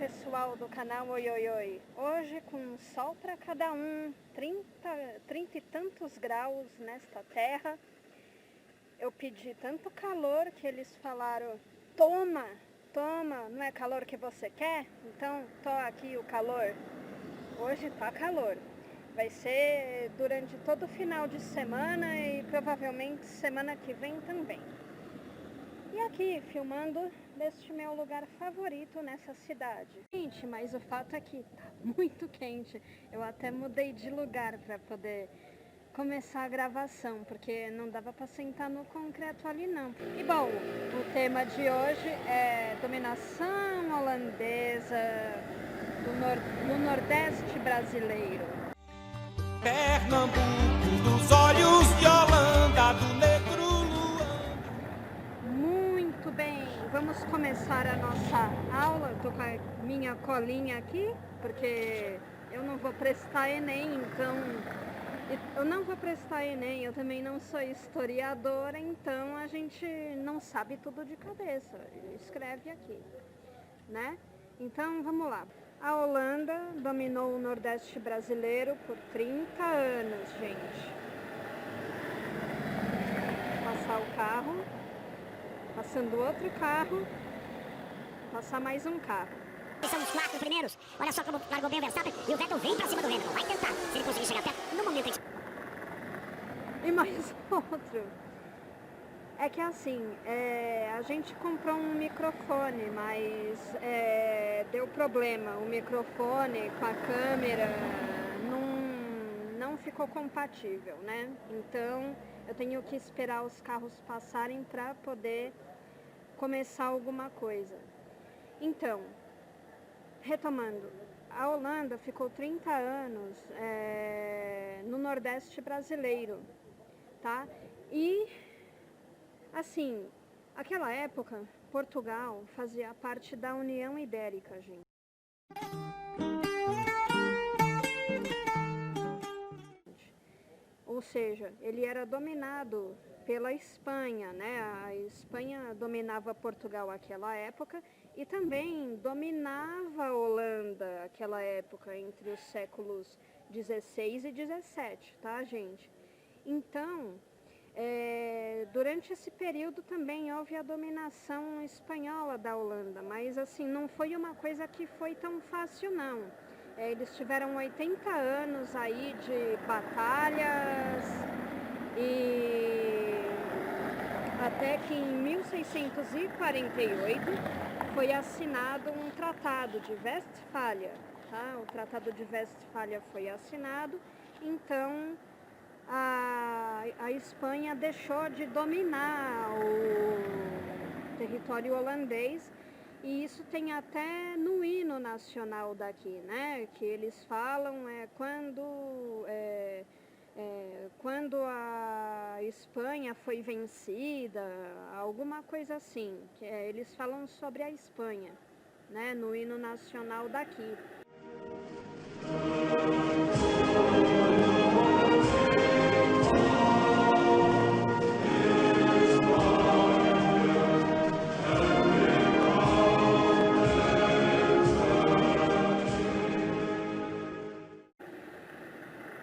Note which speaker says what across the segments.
Speaker 1: pessoal do canal Oi Oi Oi. Hoje com sol para cada um, 30 e tantos graus nesta terra. Eu pedi tanto calor que eles falaram, toma, não é calor que você quer? Então tô aqui o calor. Hoje tá calor. Vai ser durante todo o final de semana e provavelmente semana que vem também. E aqui, filmando deste meu lugar favorito nessa cidade. Gente, mas o fato é que tá muito quente. Eu até mudei de lugar para poder começar a gravação, porque não dava para sentar no concreto ali não. E bom, o tema de hoje é dominação holandesa no Nordeste brasileiro.
Speaker 2: Pernambuco, dos olhos de Holanda, do negro Luanda.
Speaker 1: Muito bem, vamos começar a nossa aula. Eu tô com a minha colinha aqui, porque eu não vou prestar Enem, então... Eu não vou prestar Enem, eu também não sou historiadora, então a gente não sabe tudo de cabeça, escreve aqui, né? Então vamos lá. A Holanda dominou o Nordeste brasileiro por 30 anos, gente. Passar o carro, passando outro carro, passar mais um carro.
Speaker 3: São os 4 primeiros. Olha só como largou bem o Verstappen. E o Vettel vem pra cima do Hamilton. Vai tentar. Se ele conseguir chegar perto, no momento em que...
Speaker 1: E mais outro. É que assim, a gente comprou um microfone, mas deu problema. O microfone com a câmera não ficou compatível, né? Então eu tenho que esperar os carros passarem para poder começar alguma coisa. Então, retomando, a Holanda ficou 30 anos no Nordeste brasileiro, tá? E, assim, aquela época, Portugal fazia parte da União Ibérica, gente. Ou seja, ele era dominado pela Espanha, né? A Espanha dominava Portugal naquela época e também dominava a Holanda naquela época, entre os séculos 16 e 17, tá, gente? Então, durante esse período também houve a dominação espanhola da Holanda, mas assim, não foi uma coisa que foi tão fácil, não. Eles tiveram 80 anos aí de batalhas e até que em 1648 foi assinado um tratado de Westfália, tá? O tratado de Westfália foi assinado, então a Espanha deixou de dominar o território holandês. E isso tem até no hino nacional daqui, né? Que eles falam quando a Espanha foi vencida, alguma coisa assim. Eles falam sobre a Espanha, né? No hino nacional daqui.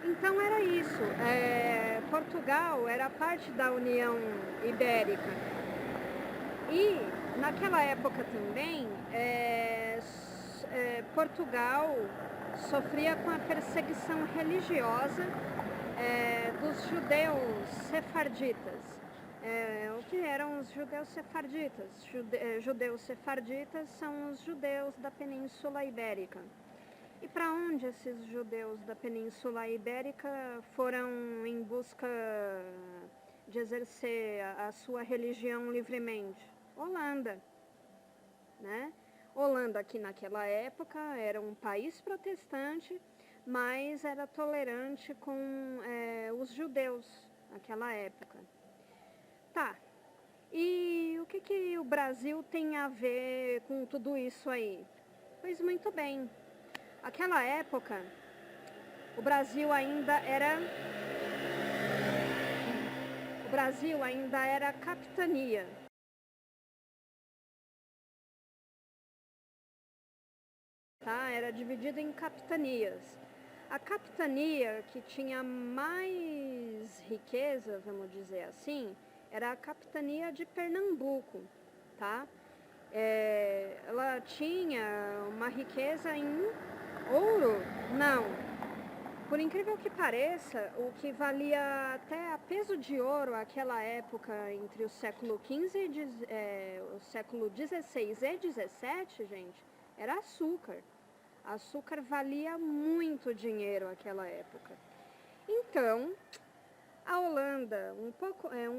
Speaker 1: Então era isso, Portugal era parte da União Ibérica e naquela época também Portugal sofria com a perseguição religiosa dos judeus sefarditas. O que eram os judeus sefarditas? Judeus sefarditas são os judeus da Península Ibérica. E para onde esses judeus da Península Ibérica foram em busca de exercer a sua religião livremente? Holanda, né? Holanda, que naquela época era um país protestante, mas era tolerante com os judeus naquela época. Tá, e o que o Brasil tem a ver com tudo isso aí? Pois muito bem. Aquela época, o Brasil ainda era capitania. tá? Era dividido em capitanias. A capitania que tinha mais riqueza, vamos dizer assim, era a capitania de Pernambuco, tá? Ela tinha uma riqueza em ouro? Não. Por incrível que pareça, o que valia até a peso de ouro naquela época, entre o século XV o século XVI e XVII, gente, era açúcar. Açúcar valia muito dinheiro naquela época. Então, a Holanda, um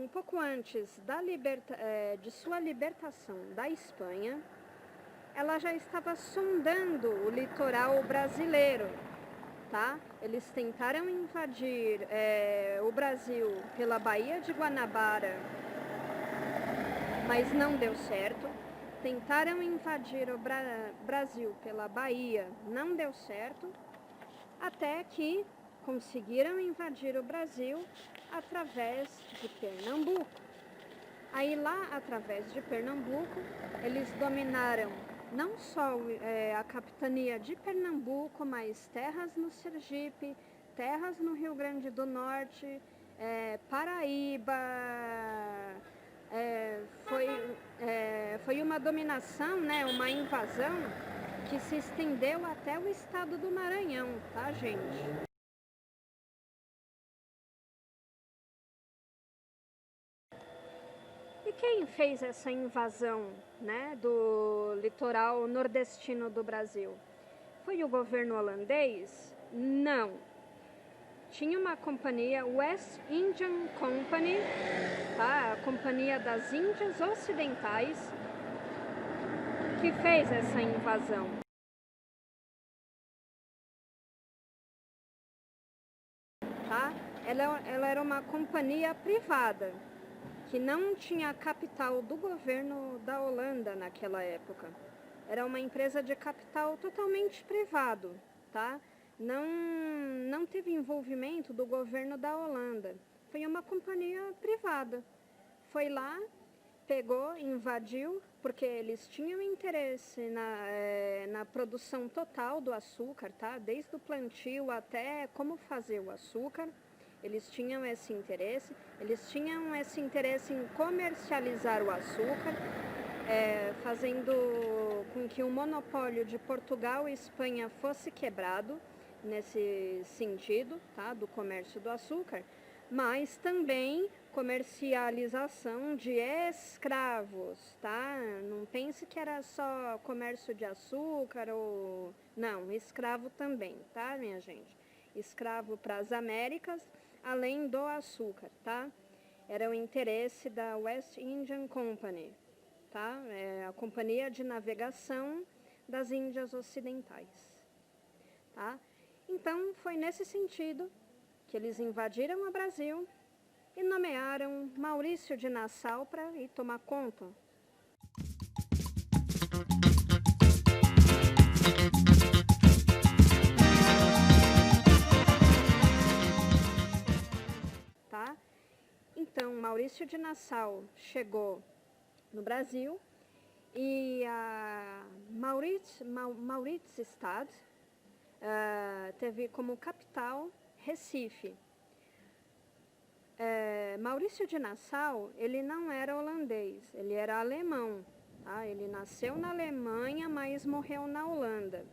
Speaker 1: pouco antes de sua libertação da Espanha, ela já estava sondando o litoral brasileiro, tá? Eles tentaram invadir o Brasil pela Baía de Guanabara, mas não deu certo. Tentaram invadir o Brasil pela Bahia, não deu certo, até que conseguiram invadir o Brasil através de Pernambuco. Aí lá, através de Pernambuco, eles dominaram não só a capitania de Pernambuco, mas terras no Sergipe, terras no Rio Grande do Norte, Paraíba. Foi uma dominação, né, uma invasão que se estendeu até o estado do Maranhão, tá, gente? E quem fez essa invasão, né, do litoral nordestino do Brasil? Foi o governo holandês? Não. Tinha uma companhia, West Indian Company, tá? A Companhia das Índias Ocidentais, que fez essa invasão. Tá? Ela era uma companhia privada, que não tinha capital do governo da Holanda naquela época. Era uma empresa de capital totalmente privado, tá? Não teve envolvimento do governo da Holanda. Foi uma companhia privada. Foi lá, pegou, invadiu, porque eles tinham interesse na produção total do açúcar, tá? Desde o plantio até como fazer o açúcar. Eles tinham esse interesse. Eles tinham esse interesse em comercializar o açúcar, fazendo com que o monopólio de Portugal e Espanha fosse quebrado nesse sentido, tá, do comércio do açúcar, mas também comercialização de escravos, tá? Não pense que era só comércio de açúcar ou... Não, escravo também, tá, minha gente? Escravo para as Américas, além do açúcar, tá? Era o interesse da West Indian Company, tá? A Companhia de Navegação das Índias Ocidentais, tá? Então, foi nesse sentido que eles invadiram o Brasil e nomearam Maurício de Nassau para ir tomar conta. Tá? Então, Maurício de Nassau chegou no Brasil e a Mauritsstad teve como capital Recife. Maurício de Nassau, ele não era holandês, ele era alemão. Tá? Ele nasceu na Alemanha, mas morreu na Holanda.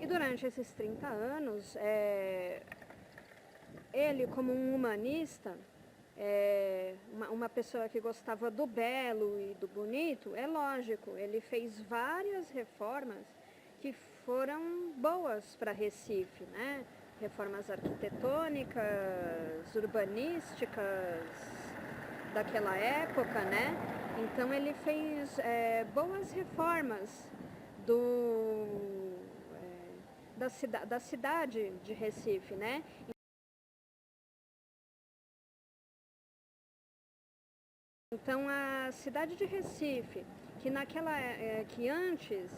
Speaker 1: E durante esses 30 anos, ele, como um humanista, uma pessoa que gostava do belo e do bonito, é lógico, ele fez várias reformas que foram boas para Recife, né? Reformas arquitetônicas, urbanísticas daquela época, né? Então ele fez boas reformas da cidade de Recife, né? Então a cidade de Recife, que antes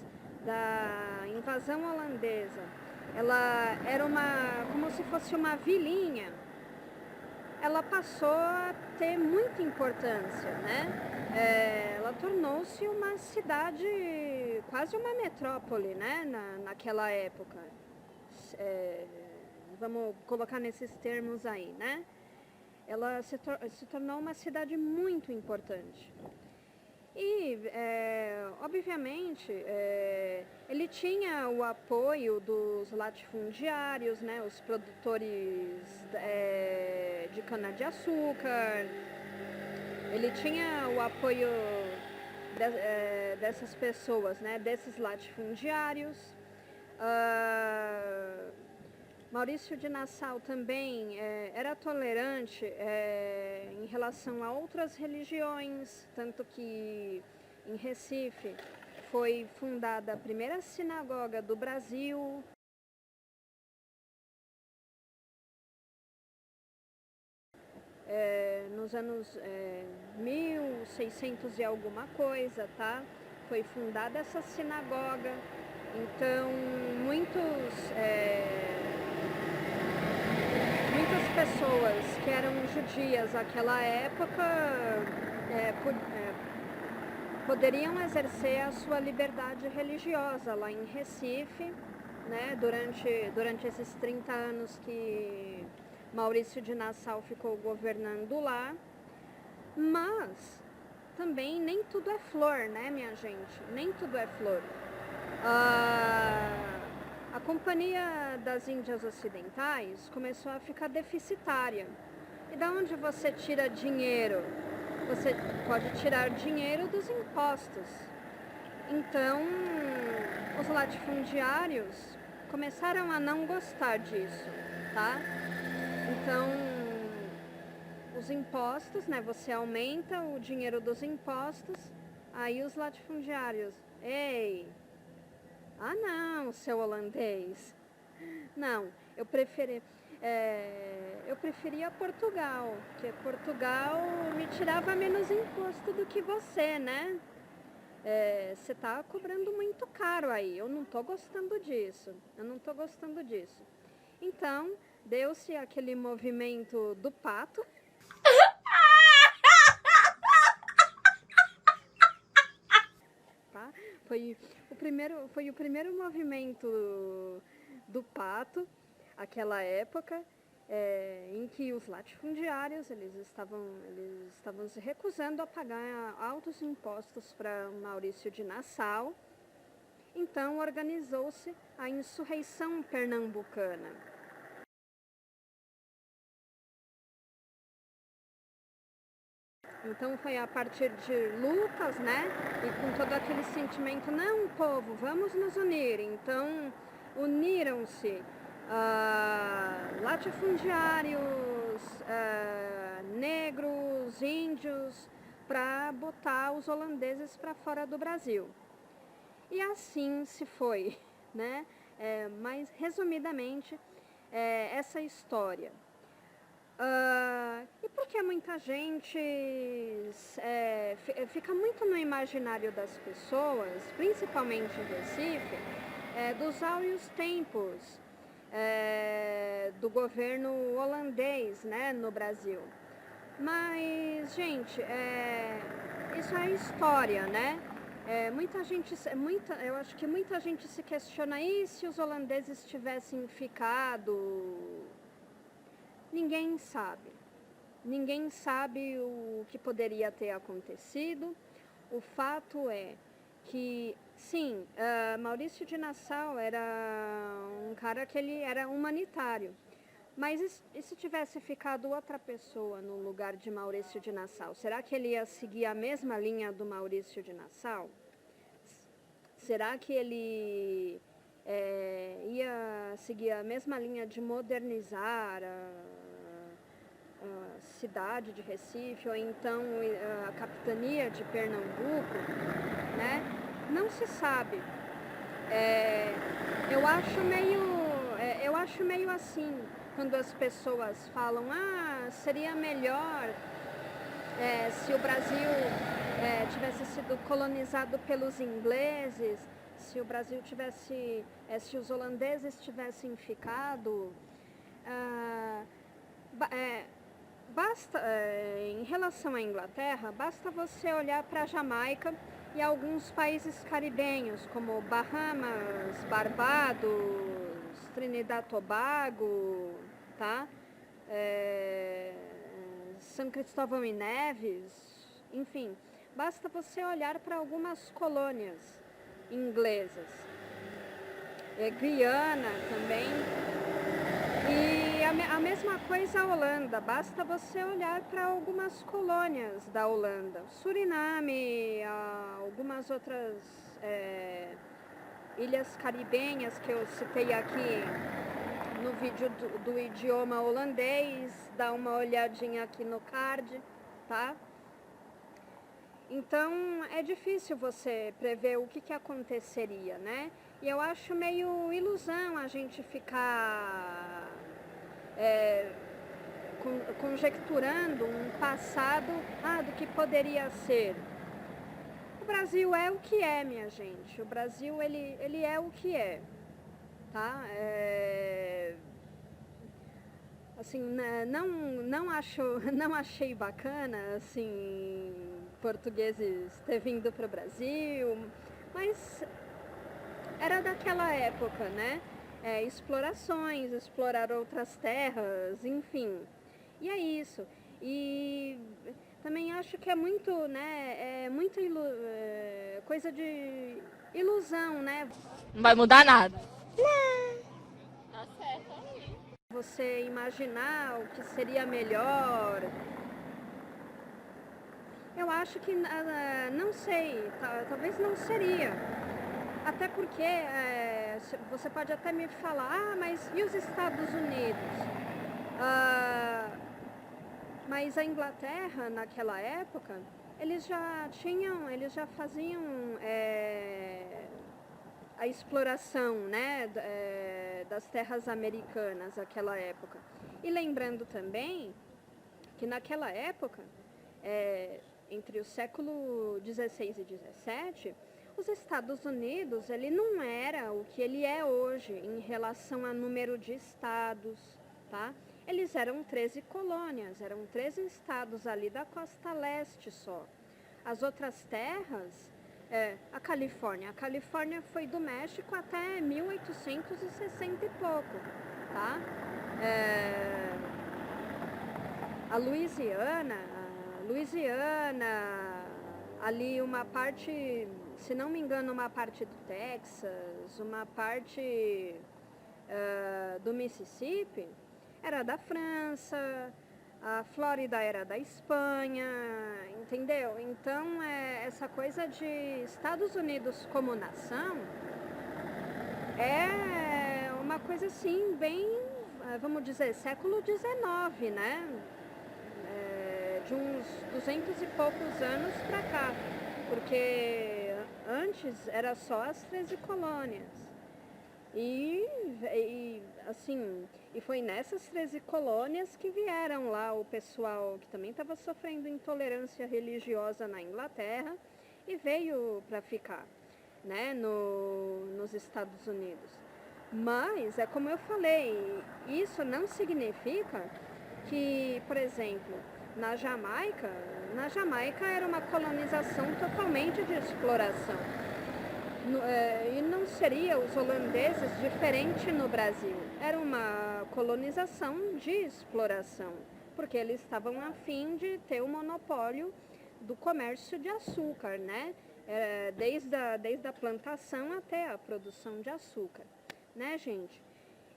Speaker 1: da invasão holandesa, ela era como se fosse uma vilinha, ela passou a ter muita importância, né? Ela tornou-se uma cidade quase uma metrópole, né, naquela época. Vamos colocar nesses termos aí, né? Ela se tornou uma cidade muito importante. E, obviamente, ele tinha o apoio dos latifundiários, né, os produtores de cana-de-açúcar. Ele tinha o apoio dessas pessoas, né, desses latifundiários. Maurício de Nassau também era tolerante em relação a outras religiões, tanto que em Recife foi fundada a primeira sinagoga do Brasil. Nos anos 1600 e alguma coisa, tá? Foi fundada essa sinagoga. Então, muitas pessoas que eram judias naquela época poderiam exercer a sua liberdade religiosa lá em Recife, né, durante esses 30 anos que Maurício de Nassau ficou governando lá. Mas também nem tudo é flor, né, minha gente? Nem tudo é flor. A Companhia das Índias Ocidentais começou a ficar deficitária. E da onde você tira dinheiro? Você pode tirar dinheiro dos impostos. Então, os latifundiários começaram a não gostar disso, tá? Então, os impostos, né? Você aumenta o dinheiro dos impostos, aí os latifundiários, ei, não, seu holandês, não, eu preferia Portugal, porque Portugal me tirava menos imposto do que você, né? Você tá cobrando muito caro aí, eu não tô gostando disso, Então, deu-se aquele movimento do pato. Tá? Foi o primeiro movimento do pato, aquela época, em que os latifundiários eles estavam se recusando a pagar altos impostos para Maurício de Nassau. Então organizou-se a insurreição pernambucana. Então foi a partir de Lucas, né? E com todo aquele sentimento, não, povo, vamos nos unir. Então uniram-se latifundiários, negros, índios, para botar os holandeses para fora do Brasil. E assim se foi, né? Mas resumidamente, essa história. E porque muita gente fica muito no imaginário das pessoas, principalmente em Recife, dos áureos tempos do governo holandês, né, no Brasil. Mas, gente, isso é história, né? Eu acho que muita gente se questiona, e se os holandeses tivessem ficado? Ninguém sabe. Ninguém sabe o que poderia ter acontecido. O fato é que, sim, Maurício de Nassau era um cara que ele era humanitário. Mas e se tivesse ficado outra pessoa no lugar de Maurício de Nassau? Será que ele ia seguir a mesma linha do Maurício de Nassau? Será que ele ia seguir a mesma linha de modernizar a cidade de Recife, ou então a capitania de Pernambuco, né? Não se sabe. Eu acho meio assim, quando as pessoas falam, seria melhor se o Brasil tivesse sido colonizado pelos ingleses, se o Brasil se os holandeses tivessem ficado. Em relação à Inglaterra, basta você olhar para a Jamaica e alguns países caribenhos, como Bahamas, Barbados, Trinidad e Tobago, tá? São Cristóvão e Neves, enfim, basta você olhar para algumas colônias inglesas. Guiana também. E a mesma coisa a Holanda, basta você olhar para algumas colônias da Holanda. Suriname, algumas outras ilhas caribenhas que eu citei aqui no vídeo do idioma holandês, dá uma olhadinha aqui no card, tá? Então é difícil você prever o que aconteceria, né? E eu acho meio ilusão a gente ficar conjecturando um passado do que poderia ser. O Brasil é o que é, minha gente. O Brasil, ele é o que é, tá? Assim, não achei bacana, assim, portugueses ter vindo para o Brasil, mas era daquela época, né? Explorações, explorar outras terras, enfim. E é isso. E também acho que é muito, né? É muito coisa de ilusão, né?
Speaker 4: Não vai mudar nada.
Speaker 5: Tá certo aí.
Speaker 1: Você imaginar o que seria melhor. Eu acho que, não sei, talvez não seria. Até porque você pode até me falar, mas e os Estados Unidos? Mas a Inglaterra, naquela época, eles já faziam a exploração, né, das terras americanas naquela época. E lembrando também que naquela época, entre o século XVI e XVII, os Estados Unidos, ele não era o que ele é hoje em relação a número de estados, tá? Eles eram 13 colônias, eram 13 estados ali da costa leste só. As outras terras, a Califórnia foi do México até 1860 e pouco, tá? A Louisiana, ali uma parte, se não me engano, uma parte do Texas, uma parte do Mississippi, era da França, a Flórida era da Espanha, entendeu? Então, essa coisa de Estados Unidos como nação é uma coisa assim, bem, vamos dizer, século XIX, né? De uns 200 e poucos anos para cá, porque antes era só as 13 colônias. E foi nessas 13 colônias que vieram lá o pessoal que também estava sofrendo intolerância religiosa na Inglaterra e veio para ficar, né, nos Estados Unidos. Mas, é como eu falei, isso não significa que, por exemplo, na Jamaica era uma colonização totalmente de exploração. E não seria os holandeses diferente no Brasil. Era uma colonização de exploração, porque eles estavam a fim de ter o monopólio do comércio de açúcar, né? Desde a plantação até a produção de açúcar, né, gente?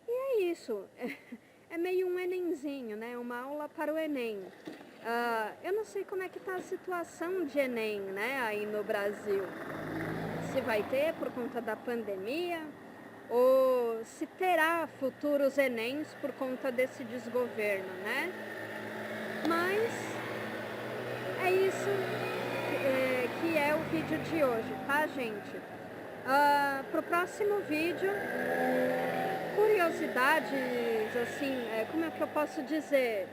Speaker 1: E é isso. É meio um Enemzinho, né? Uma aula para o Enem. Eu não sei como é que está a situação de Enem, né, aí no Brasil. Se vai ter por conta da pandemia ou se terá futuros Enems por conta desse desgoverno, né? Mas é isso que é o vídeo de hoje, tá, gente? Pro próximo vídeo, curiosidades, assim, como é que eu posso dizer?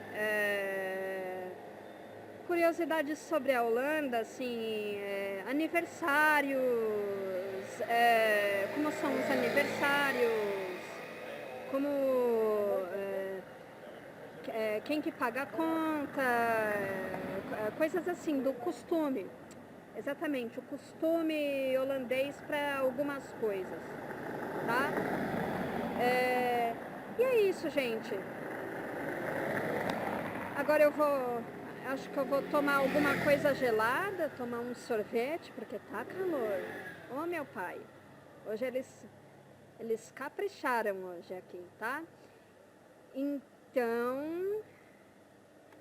Speaker 1: Curiosidades sobre a Holanda, assim, aniversários, como são os aniversários, como quem que paga a conta, coisas assim do costume, exatamente, o costume holandês para algumas coisas, tá? E é isso, gente. Agora acho que eu vou tomar alguma coisa gelada, tomar um sorvete, porque tá calor. Ô, meu pai, hoje eles capricharam hoje aqui, tá? Então,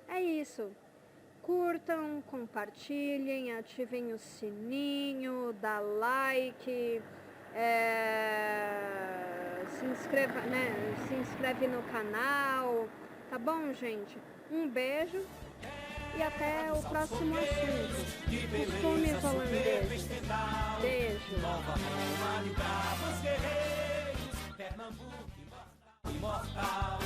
Speaker 1: é isso. Curtam, compartilhem, ativem o sininho, dá like, se inscreve no canal, tá bom, gente? Um beijo e até o próximo assunto. Costumes holandeses. Beijo.
Speaker 2: Nova Roma, livrar os guerreiros, Pernambuco imortal.